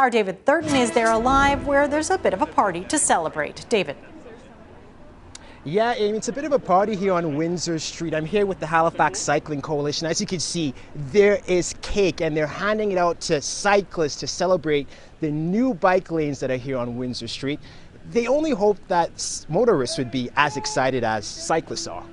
Our David Thurton is there live where there's a bit of a party to celebrate. David. Yeah, Amy, it's a bit of a party here on Windsor Street. I'm here with the Halifax Cycling Coalition. As you can see, there is cake and they're handing it out to cyclists to celebrate the new bike lanes that are here on Windsor Street. They only hope that motorists would be as excited as cyclists are.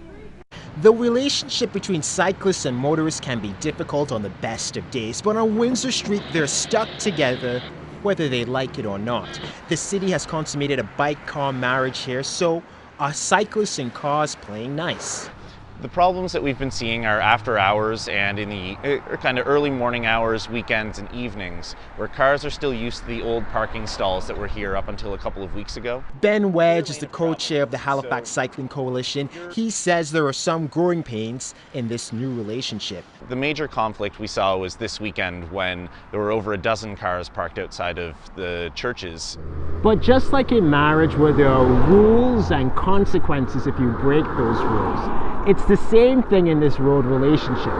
The relationship between cyclists and motorists can be difficult on the best of days, but on Windsor Street, they're stuck together whether they like it or not. The city has consummated a bike-car marriage here, so are cyclists and cars playing nice? The problems that we've been seeing are after hours and in the kind of early morning hours, weekends and evenings, where cars are still used to the old parking stalls that were here up until a couple of weeks ago. Ben Wedge is the co-chair of the Halifax Cycling Coalition. He says there are some growing pains in this new relationship. The major conflict we saw was this weekend when there were over a dozen cars parked outside of the churches. But just like in marriage where there are rules and consequences if you break those rules, it's the same thing in this road relationship,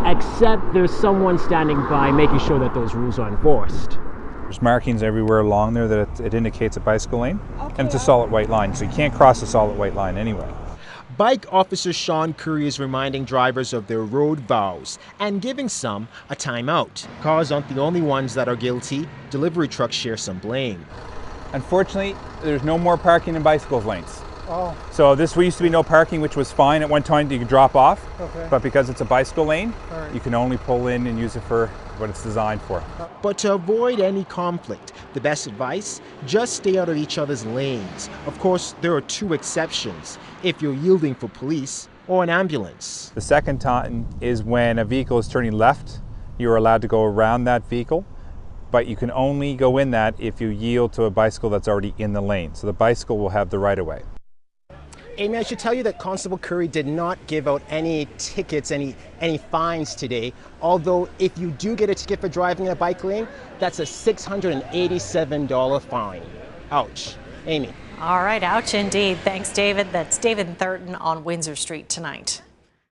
except there's someone standing by making sure that those rules are enforced. There's markings everywhere along there that it indicates a bicycle lane, and it's a solid white line, so you can't cross a solid white line anyway. Bike officer Shawn Currie is reminding drivers of their road vows and giving some a timeout. Cars aren't the only ones that are guilty. Delivery trucks share some blame. Unfortunately, there's no more parking in bicycles lanes. Oh. So we used to be no parking, which was fine at one time. You could drop off, but because it's a bicycle lane, you can only pull in and use it for what it's designed for. But to avoid any conflict, the best advice, just stay out of each other's lanes. Of course, there are two exceptions: if you're yielding for police or an ambulance. The second time is when a vehicle is turning left, you're allowed to go around that vehicle, but you can only go in that if you yield to a bicycle that's already in the lane. So the bicycle will have the right of way. Amy, I should tell you that Constable Currie did not give out any tickets, any fines today. Although if you do get a ticket for driving in a bike lane, that's a $687 fine. Ouch. Amy. All right, ouch indeed. Thanks, David. That's David Thurton on Windsor Street tonight.